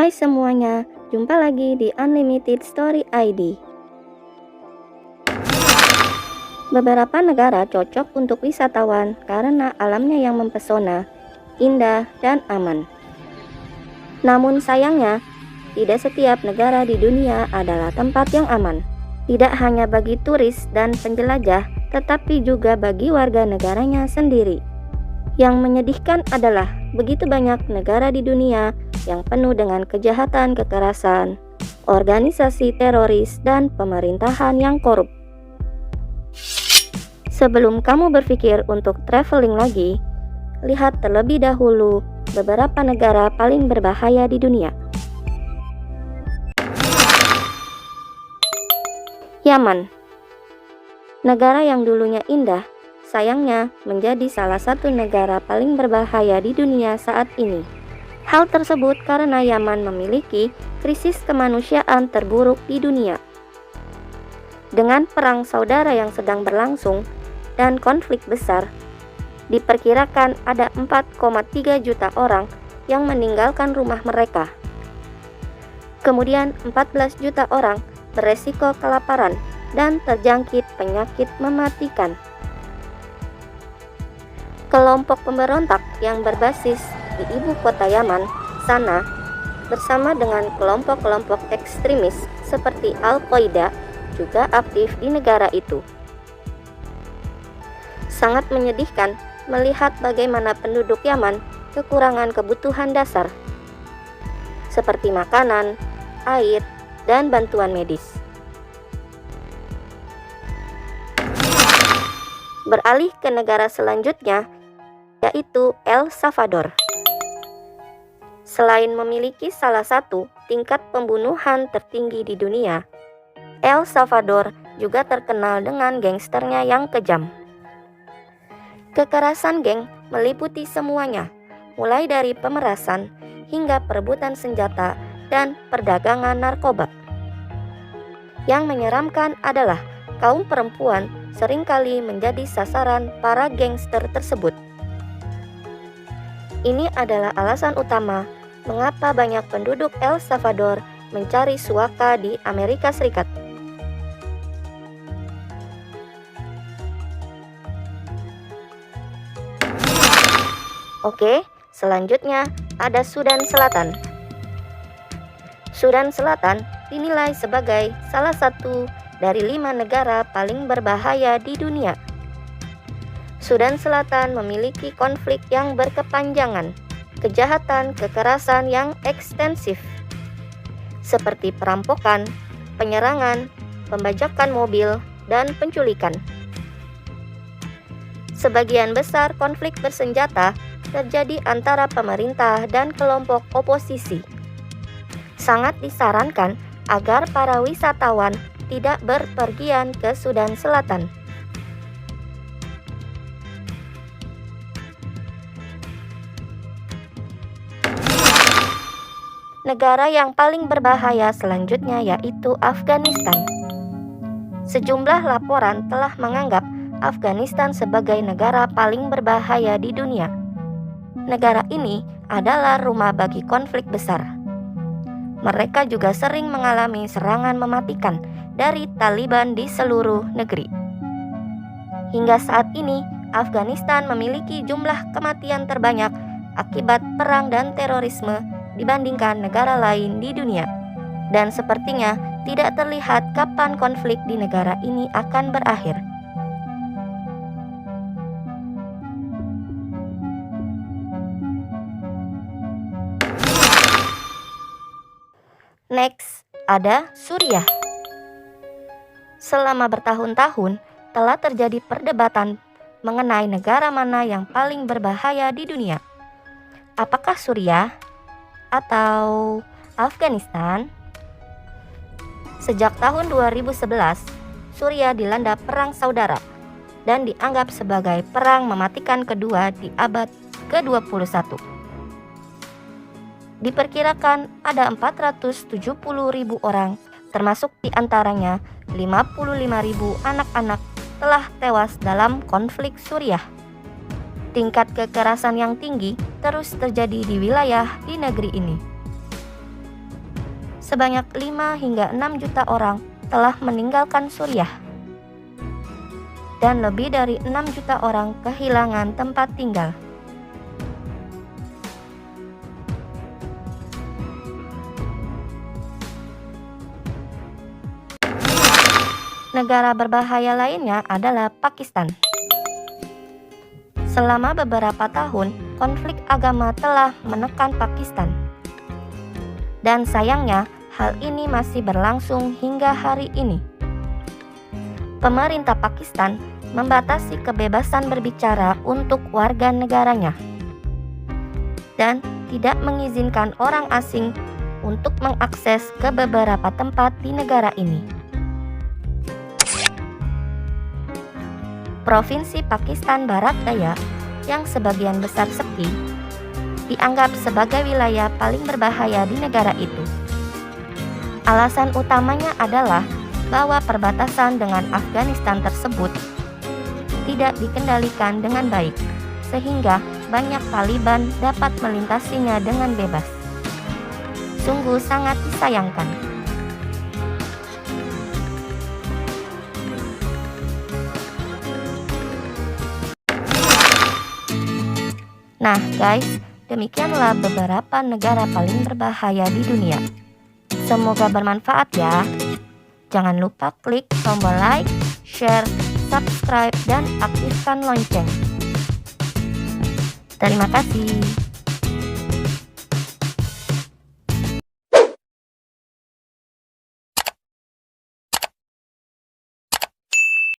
Hai semuanya, jumpa lagi di Unlimited Story ID. Beberapa negara cocok untuk wisatawan karena alamnya yang mempesona, indah, dan aman. Namun sayangnya, tidak setiap negara di dunia adalah tempat yang aman. Tidak hanya bagi turis dan penjelajah, tetapi juga bagi warga negaranya sendiri. Yang menyedihkan adalah begitu banyak negara di dunia yang penuh dengan kejahatan, kekerasan, organisasi teroris, dan pemerintahan yang korup. Sebelum kamu berpikir untuk traveling lagi, lihat terlebih dahulu beberapa negara paling berbahaya di dunia. Yaman, negara yang dulunya indah, sayangnya menjadi salah satu negara paling berbahaya di dunia saat ini. Hal tersebut karena Yaman memiliki krisis kemanusiaan terburuk di dunia. Dengan perang saudara yang sedang berlangsung dan konflik besar, diperkirakan ada 4,3 juta orang yang meninggalkan rumah mereka. Kemudian 14 juta orang beresiko kelaparan dan terjangkit penyakit mematikan. Kelompok pemberontak yang berbasis di ibu kota Yaman, Sanaa, bersama dengan kelompok-kelompok ekstremis seperti Al-Qaeda juga aktif di negara itu. Sangat menyedihkan melihat bagaimana penduduk Yaman kekurangan kebutuhan dasar seperti makanan, air, dan bantuan medis. Beralih ke negara selanjutnya, yaitu El Salvador. Selain memiliki salah satu tingkat pembunuhan tertinggi di dunia, El Salvador juga terkenal dengan gangsternya yang kejam. Kekerasan geng meliputi semuanya, mulai dari pemerasan hingga perebutan senjata dan perdagangan narkoba. Yang menyeramkan adalah kaum perempuan seringkali menjadi sasaran para gangster tersebut. Ini adalah alasan utama mengapa banyak penduduk El Salvador mencari suaka di Amerika Serikat. Oke, selanjutnya ada Sudan Selatan. Sudan Selatan dinilai sebagai salah satu dari 5 negara paling berbahaya di dunia. Sudan Selatan memiliki konflik yang berkepanjangan, kejahatan, kekerasan yang ekstensif, seperti perampokan, penyerangan, pembajakan mobil, dan penculikan. Sebagian besar konflik bersenjata terjadi antara pemerintah dan kelompok oposisi. Sangat disarankan agar para wisatawan tidak berpergian ke Sudan Selatan. Negara yang paling berbahaya selanjutnya yaitu Afghanistan. Sejumlah laporan telah menganggap Afghanistan sebagai negara paling berbahaya di dunia. Negara ini adalah rumah bagi konflik besar. Mereka juga sering mengalami serangan mematikan dari Taliban di seluruh negeri. Hingga saat ini, Afghanistan memiliki jumlah kematian terbanyak akibat perang dan terorisme dibandingkan negara lain di dunia. Dan sepertinya tidak terlihat kapan konflik di negara ini akan berakhir. Next, ada Suriah. Selama bertahun-tahun telah terjadi perdebatan mengenai negara mana yang paling berbahaya di dunia. Apakah Suriah atau Afghanistan? Sejak tahun 2011, Suriah dilanda perang saudara dan dianggap sebagai perang mematikan kedua di abad ke-21. Diperkirakan ada 470.000 orang, termasuk diantaranya 55.000 anak-anak telah tewas dalam konflik Suriah. Tingkat kekerasan yang tinggi terus terjadi di wilayah di negeri ini. sebanyak 5 hingga 6 juta orang telah meninggalkan Suriah. Dan lebih dari 6 juta orang kehilangan tempat tinggal. Negara berbahaya lainnya adalah Pakistan. Selama beberapa tahun, konflik agama telah menekan Pakistan. Dan sayangnya, hal ini masih berlangsung hingga hari ini. Pemerintah Pakistan membatasi kebebasan berbicara untuk warga negaranya dan tidak mengizinkan orang asing untuk mengakses ke beberapa tempat di negara ini. Provinsi Pakistan Barat Daya yang sebagian besar sepi dianggap sebagai wilayah paling berbahaya di negara itu. Alasan utamanya adalah bahwa perbatasan dengan Afghanistan tersebut tidak dikendalikan dengan baik, sehingga banyak Taliban dapat melintasinya dengan bebas. Sungguh sangat disayangkan. Nah guys, demikianlah beberapa negara paling berbahaya di dunia. Semoga bermanfaat ya. Jangan lupa klik tombol like, share, subscribe, dan aktifkan lonceng. Terima kasih.